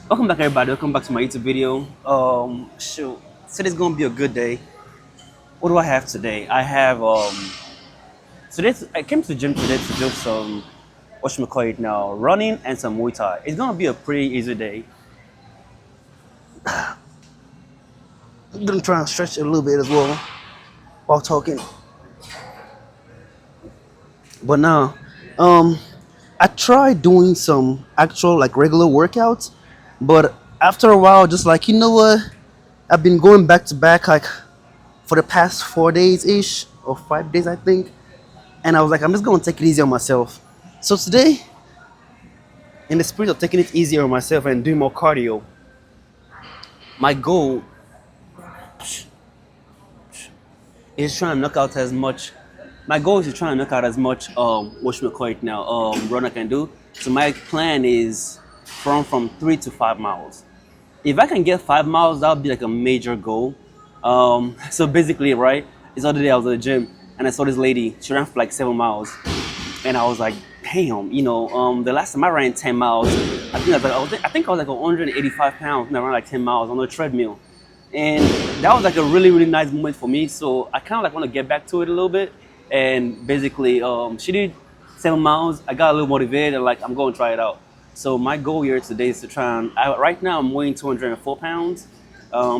Welcome back, everybody. Welcome back to my YouTube video. Shoot, today's gonna be a good day. What do I have today? I have today I came to the gym today to do some whatchamacallit now, running and some Muay Thai. It's gonna be a pretty easy day. I'm gonna try and stretch a little bit as well while talking. But now, I tried doing some actual like regular workouts, but after a while, just like you know what, I've been going back to back like for the past 4 days ish or 5 days I think, and I was like, I'm just gonna take it easy on myself. So today, in the spirit of taking it easier on myself and doing more cardio, my goal is trying to knock out as much. My goal is to try and knock out as much whatchamacallit now run I can do. So my plan is from 3 to 5 miles. If I can get 5 miles, that would be like a major goal. So basically, right, this other day I was at the gym and I saw this lady. She ran for like 7 miles, and I was like, damn, the last time I ran 10 miles, I think I was like 185 pounds and I ran like 10 miles on a treadmill. And that was like a really, really nice moment for me. So I kind of like want to get back to it a little bit. And basically, she did 7 miles. I got a little motivated and like, I'm going to try it out. So my goal here today is to try and, right now I'm weighing 204 pounds,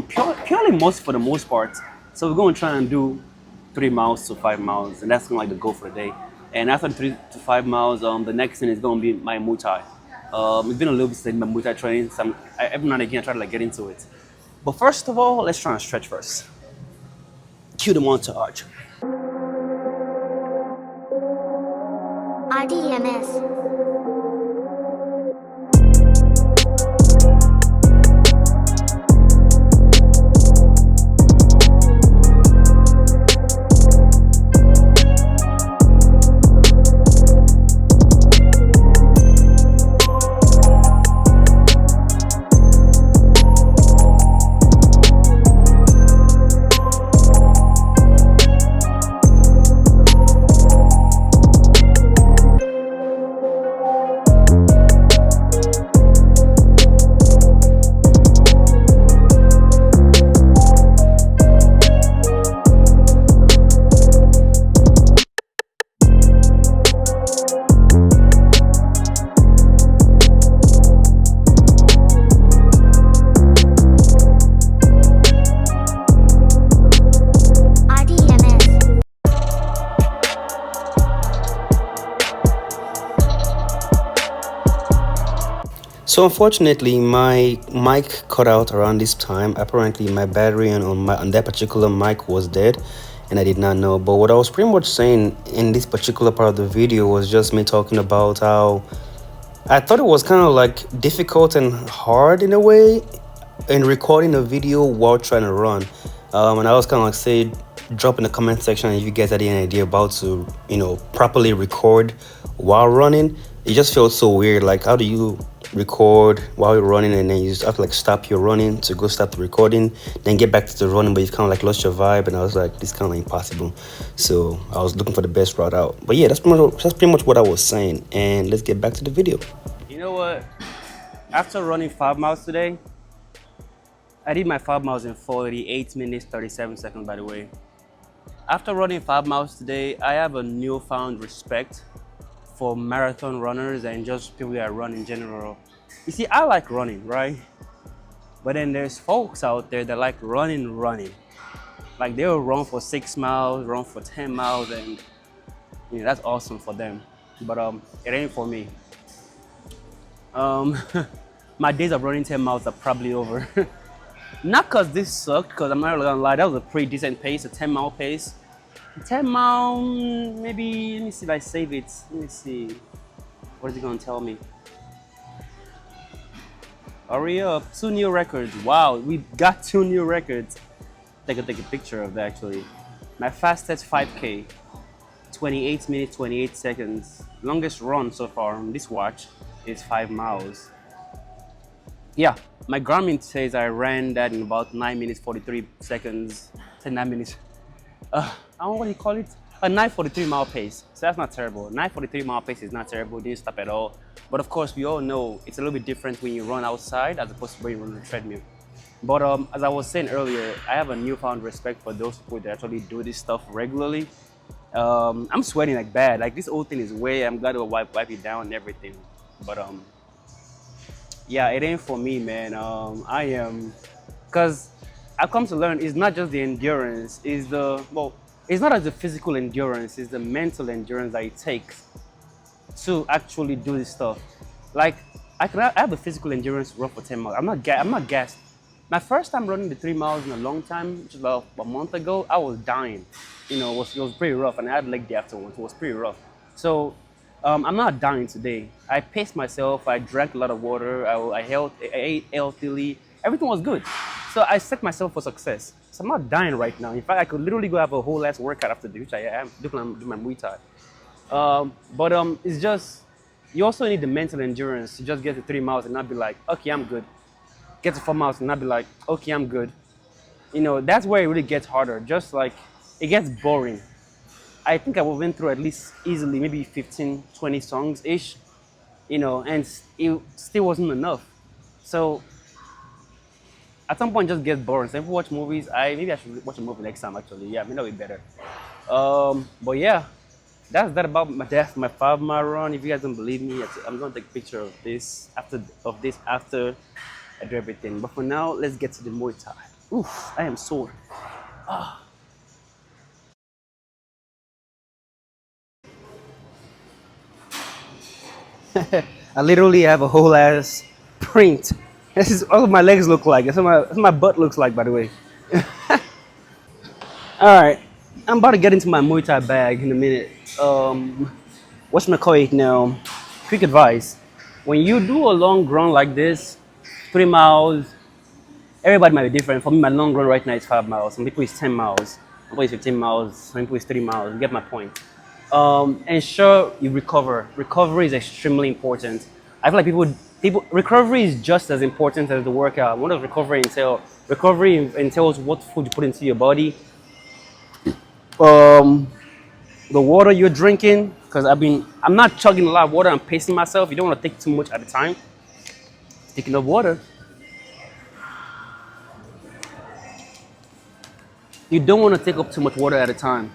purely most for the most part. So we're going to try and do 3 miles to 5 miles. And that's kind of like the goal for the day. And after 3 to 5 miles, the next thing is going to be my Muay Thai. It's been a little bit since my Muay Thai training. So every now and again I try to like get into it. But first of all, let's try and stretch first. Cue the montage. RDMS. So unfortunately, my mic cut out around this time. Apparently, my battery on that particular mic was dead, and I did not know. But what I was pretty much saying in this particular part of the video was just me talking about how I thought it was kind of like difficult and hard in a way in recording a video while trying to run. And I was kind of like say, drop in the comment section if you guys had any idea about to properly record while running. It just felt so weird. Like, how do you record while you're running and then you just have to like stop your running to go start the recording, then get back to the running, but you've kind of like lost your vibe? And I was like, this is kind of impossible. So I was looking for the best route out. But yeah, that's pretty much what I was saying. And let's get back to the video. You know what? After running 5 miles today, I did my 5 miles in 48 minutes 37 seconds, by the way. After running 5 miles today, I have a newfound respect for marathon runners and just people that run in general. You see, I like running, right? But then there's folks out there that like running. Like they'll run for 6 miles, run for 10 miles, and that's awesome for them. But it ain't for me. My days of running 10 miles are probably over. Not cause this sucked, cause I'm not gonna lie, that was a pretty decent pace, a 10-mile pace. 10 mile, maybe, let me see if I save it. Let me see. What is it gonna tell me? Hurry up, 2 new records. Wow, we got 2 new records. Take a picture of that actually. My fastest 5K, 28 minutes, 28 seconds. Longest run so far on this watch is 5 miles. Yeah, my Garmin says I ran that in about 9 minutes, 43 seconds, 9 minutes. I don't know what you call it, a 9:43 mile pace. So that's not terrible. 9:43 mile pace is not terrible. Didn't stop at all. But of course, we all know it's a little bit different when you run outside as opposed to when you run on the treadmill. But as I was saying earlier, I have a newfound respect for those people that actually do this stuff regularly. I'm sweating like bad. Like this whole thing is way. I'm glad to wipe it down and everything. But yeah, it ain't for me, man. I am, cause I've come to learn it's not just the endurance. It's the well, it's not as the physical endurance. It's the mental endurance that it takes to actually do this stuff. Like I have a physical endurance run for 10 miles. I'm not gassed. My first time running the 3 miles in a long time, which was about a month ago, I was dying. It was pretty rough, and I had leg day afterwards. It was pretty rough. So I'm not dying today. I paced myself. I drank a lot of water. I ate healthily. Everything was good. So I set myself for success. So I'm not dying right now. In fact, I could literally go have a whole ass workout after this, which I am doing my Muay Thai. But it's just you also need the mental endurance to just get to 3 miles and not be like, okay, I'm good. Get to 4 miles and not be like, okay, I'm good. That's where it really gets harder. Just like it gets boring. I think I went through at least easily maybe 15, 20 songs ish, and it still wasn't enough. So at some point, it just gets boring. So if we watch movies, I should watch a movie next time. Actually, yeah, maybe that'll be better. But yeah, that's that about my 5 mile run. If you guys don't believe me, I'm gonna take a picture of this after I do everything. But for now, let's get to the Muay Thai. Oof, I am sore. I literally have a whole ass print. This is all my legs look like. That's what my butt looks like, by the way. All right, I'm about to get into my Muay Thai bag in a minute. What's my call it now? Quick advice: when you do a long run like this, 3 miles, everybody might be different. For me, my long run right now is 5 miles. Some people it's 10 miles. Some people it's 15 miles. Some people it's 3 miles. You get my point. Ensure you recover. Recovery is extremely important. I feel like people recovery is just as important as the workout. What does recovery entail? Recovery entails what food you put into your body, um, the water you're drinking. Because I'm not chugging a lot of water. I'm pacing myself. You don't want to take too much at a time. Taking up water. You don't want to take up too much water at a time,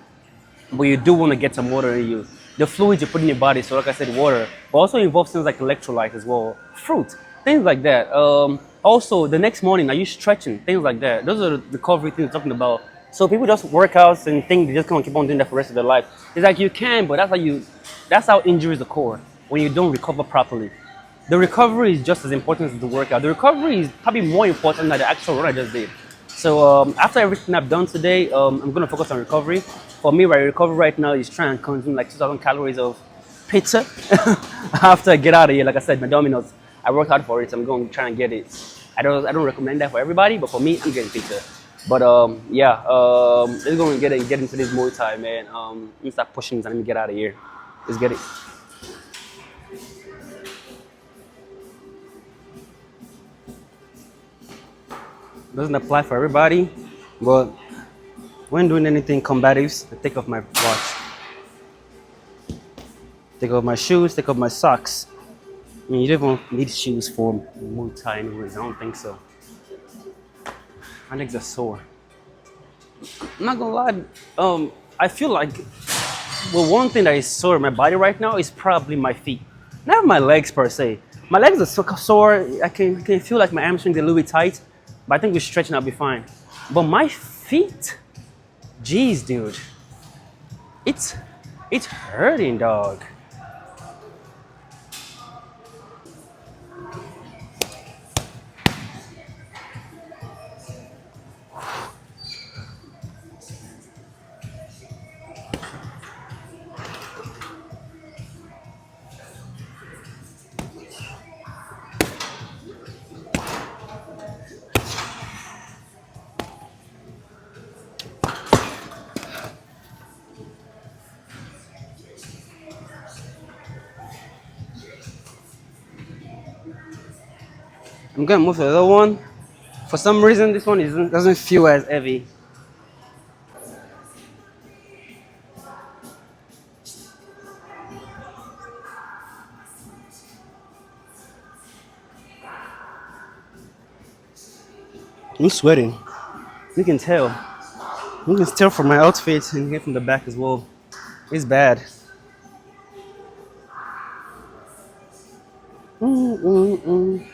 but you do want to get some water in you. The fluids you put in your body, so like I said, water, but also involves things like electrolytes as well, fruit, things like that. Also, the next morning, are you stretching? Things like that. Those are the recovery things we're talking about. So people just workouts and think they just gonna keep on doing that for the rest of their life. It's like you can, but that's how injuries occur when you don't recover properly. The recovery is just as important as the workout. The recovery is probably more important than the actual run I just did. So after everything I've done today, I'm gonna focus on recovery. For me, my recovery right now is trying to consume like 2,000 calories of pizza after I get out of here. Like I said, my Domino's, I worked hard for it. So I'm going to try and get it. I don't recommend that for everybody, but for me, I'm getting pizza. But yeah, let's go and get into this Muay Thai, man. Let me start pushing and let me get out of here. Let's get it. Doesn't apply for everybody, but when doing anything combative, I take off my watch, take off my shoes, take off my socks. I mean, you don't even need shoes for Muay Thai anyways. I don't think so. My legs are sore. I'm not gonna lie. I feel like one thing that is sore in my body right now is probably my feet. Not my legs per se. My legs are so sore. I can feel like my hamstrings are a little bit tight, but I think with stretching I'll be fine. But my feet, jeez, dude, it's it's hurting, dog. I'm gonna move to the other one. For some reason, this one doesn't feel as heavy. I'm sweating. You can tell. You can tell from my outfit and here from the back as well. It's bad. Mm-mm-mm.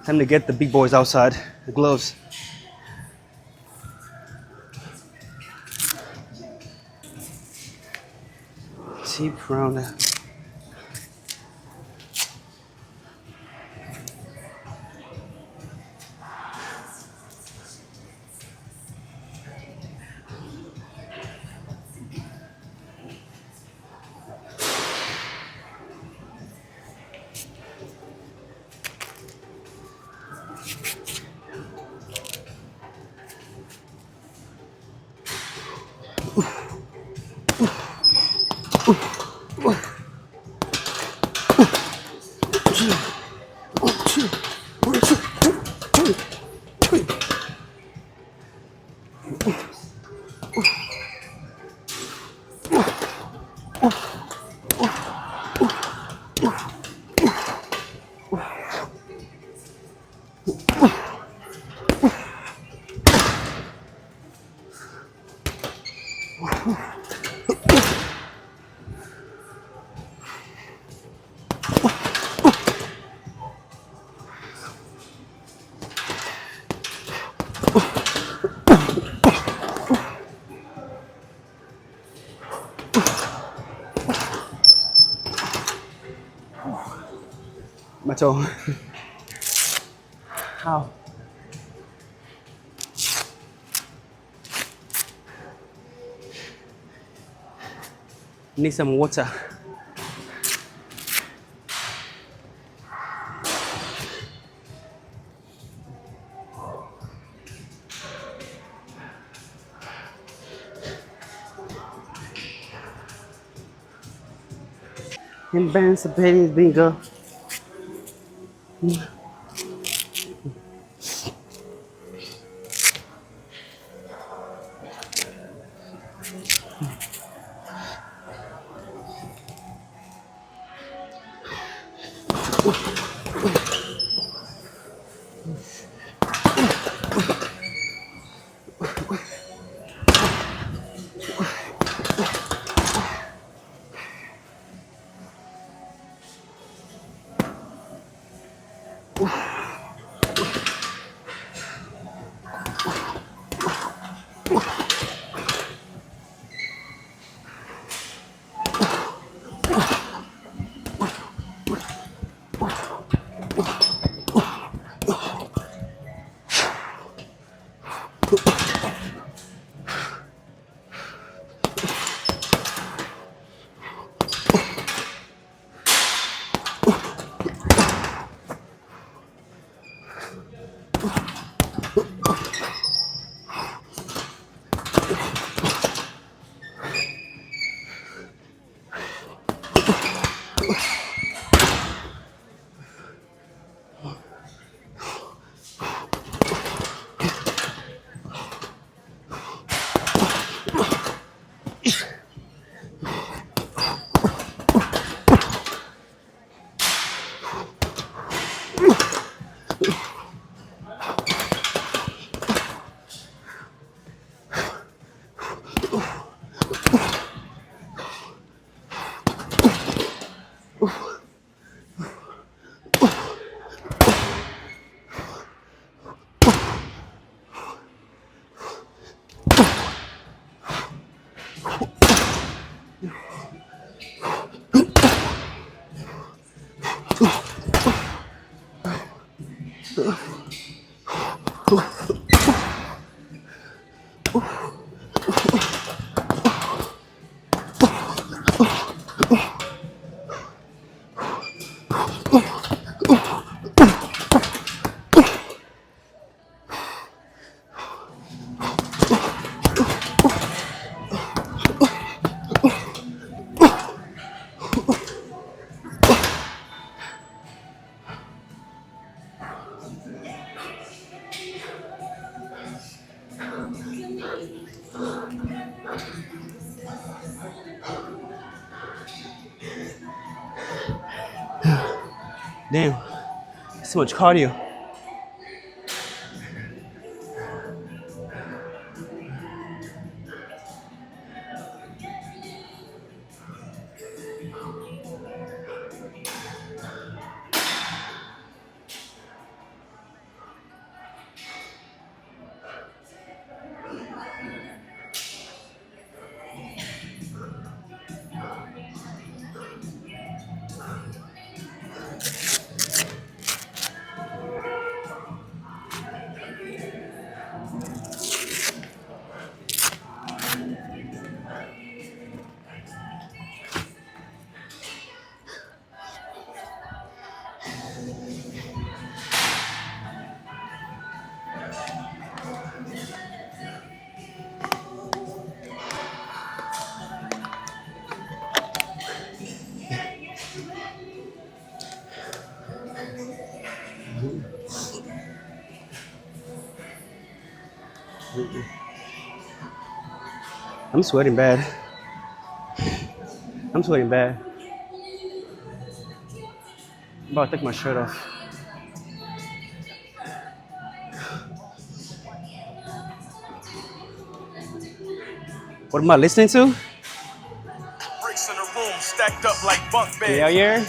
Time to get the big boys outside. The gloves. Deep round. My toe. How? Need some water. And bands the pennies bingo. Damn, so much cardio. I'm sweating bad. I'm sweating bad. I'm about to take my shirt off. What am I listening to? Bricks in the room stacked up like bunk beds. Yeah, yeah.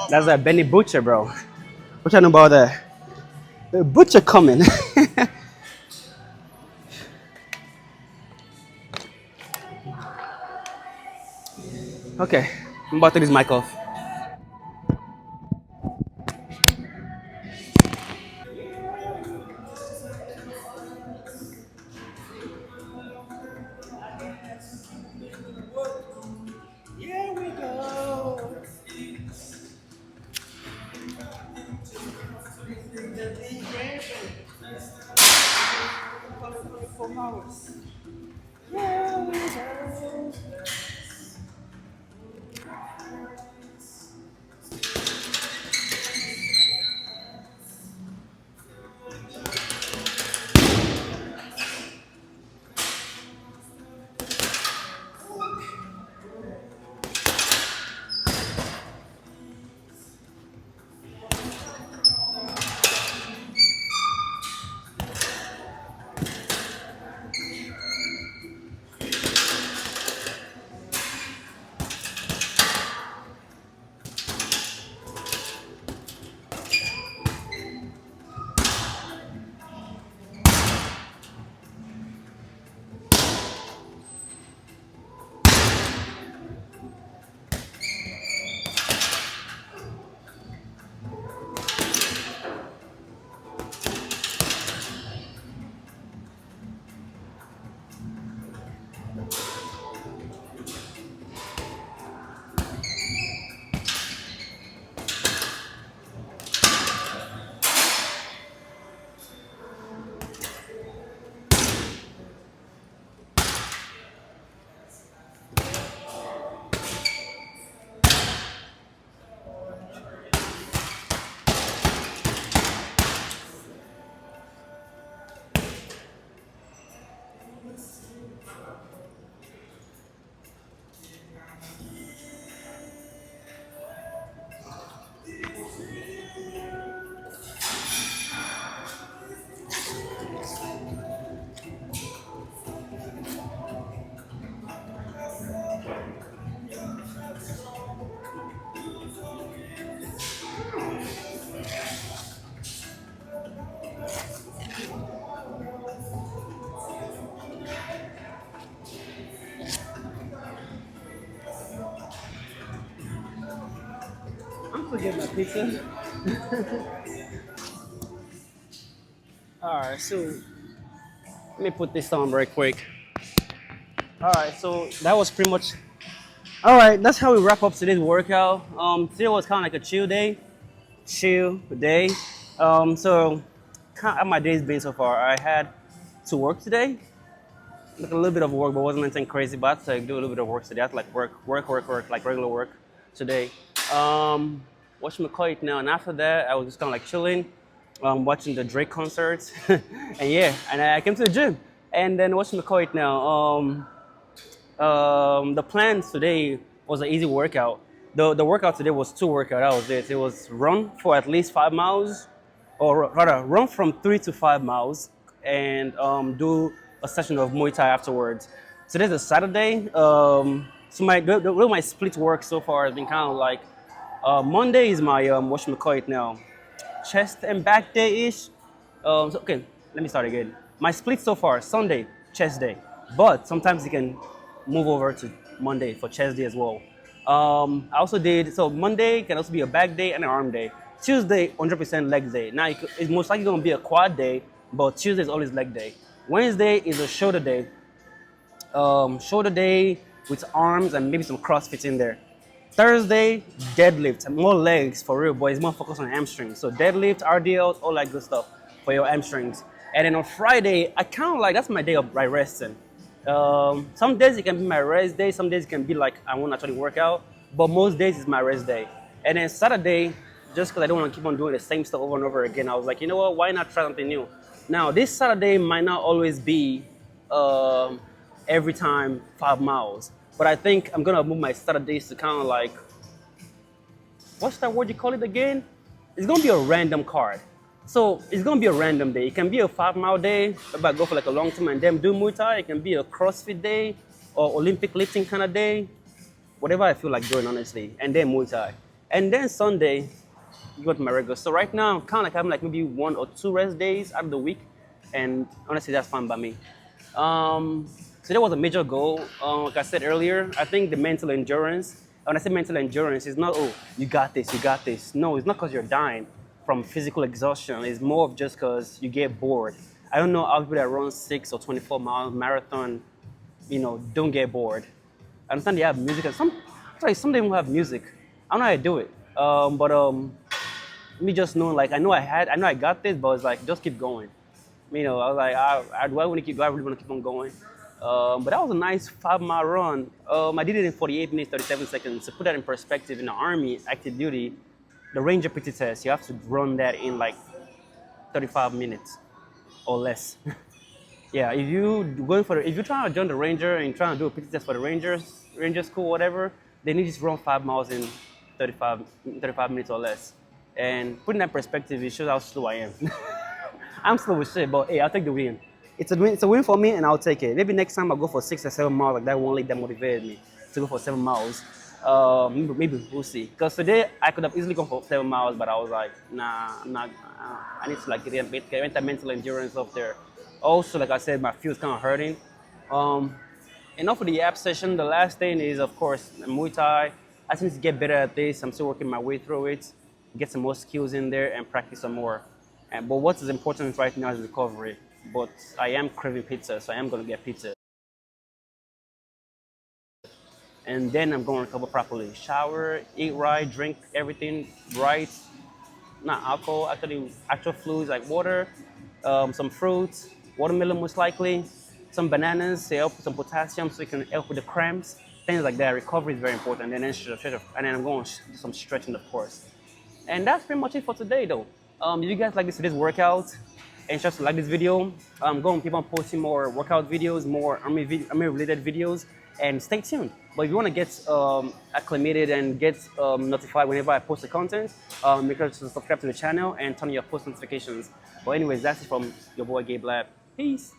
That's that Benny Butcher, bro. What you know about that? The butcher coming. Okay, I'm about to take this mic off. Here we go. I'm still getting my pizza. All right, so let me put this on very quick. All right, so that was pretty much. All right, that's how we wrap up today's workout. Today was kind of like a chill day. So how my day's been so far? I had to work today, like a little bit of work, but wasn't anything crazy. But I had to like, do a little bit of work today. I had to like work, like regular work today. Um, whatchamacallit now, and after that, I was just kind of like chilling, watching the Drake concerts, and yeah, and I came to the gym, and then whatchamacallit now. The plan today was an easy workout. The workout today was two workout. That was it. It was run for at least 5 miles, or rather, run from 3 to 5 miles, and do a session of Muay Thai afterwards. Today's a Saturday. So the way my split work so far has been kind of like Monday is my whatchamacallit now, chest and back day ish. Okay, let me start again. My split so far Sunday, chest day, but sometimes you can move over to Monday for chest day as well. I also did so Monday can also be a back day and an arm day. Tuesday, 100% leg day. Now it's most likely gonna be a quad day, but Tuesday is always leg day. Wednesday is a shoulder day with arms and maybe some CrossFit in there. Thursday, deadlift, more legs for real, boys. More focus on hamstrings. So deadlift, RDLs, all that good stuff for your hamstrings. And then on Friday, I kind of like that's my day of like resting. Some days it can be my rest day. Some days it can be like I won't actually work out. But most days is my rest day. And then Saturday, just because I don't want to keep on doing the same stuff over and over again, I was like, you know what? Why not try something new? Now this Saturday might not always be every time 5 miles. But I think I'm gonna move my Saturdays to kind of like, what's that word you call it again? It's gonna be a random card. So it's gonna be a random day. It can be a 5 mile day, maybe I go for like a long time and then do Muay Thai. It can be a CrossFit day or Olympic lifting kind of day, whatever I feel like doing honestly, and then Muay Thai. And then Sunday, you go to my regular. So right now, I'm kind of like having like maybe 1 or 2 rest days out of the week, and honestly, that's fine by me. So that was a major goal. Like I said earlier, I think the mental endurance. When I say mental endurance, it's not you got this, you got this. No, it's not because you're dying from physical exhaustion. It's more of just because you get bored. I don't know how people that run 6 or 24 mile marathon, don't get bored. I understand they have music, and some they don't have music. I don't know how to do it. But me just knowing, like I know I got this, but it's like just keep going. I was like, do I want to keep? Do I really want to keep on going? But that was a nice 5 mile run. I did it in 48 minutes, 37 seconds. To put that in perspective, in the Army, active duty, the Ranger PT test, you have to run that in like 35 minutes or less. Yeah, if you're trying to join the Ranger and trying to do a PT test for the Ranger school, whatever, they need you to run 5 miles in 35 minutes or less. And putting that in perspective, it shows how slow I am. I'm slow as shit, but hey, I'll take the win. It's a win for me, and I'll take it. Maybe next time I'll go for 6 or 7 miles. Like that one league that motivated me to go for 7 miles. Maybe we'll see. Because today I could have easily gone for 7 miles, but I was like, nah, I'm not. I need to like get that mental endurance up there. Also, like I said, my feet's kind of hurting. Enough for the app session. The last thing is, of course, Muay Thai. I just need to get better at this. I'm still working my way through it. Get some more skills in there and practice some more. But what is important right now is recovery. But I am craving pizza, so I am going to get pizza. And then I'm going to recover properly. Shower, eat right, drink everything right. Not alcohol, actually actual fluids like water, some fruits, watermelon most likely, some bananas to help with some potassium so it can help with the cramps, things like that. Recovery is very important. And then I'm going to do some stretching, of course. And that's pretty much it for today, though. If you guys like today's workout and just like this video, I'm going to keep on posting more workout videos, more army-related videos, and stay tuned. But if you want to get acclimated and get notified whenever I post the content, make sure to subscribe to the channel and turn on your post notifications. But anyways, that's it from your boy Gabe Lab. Peace.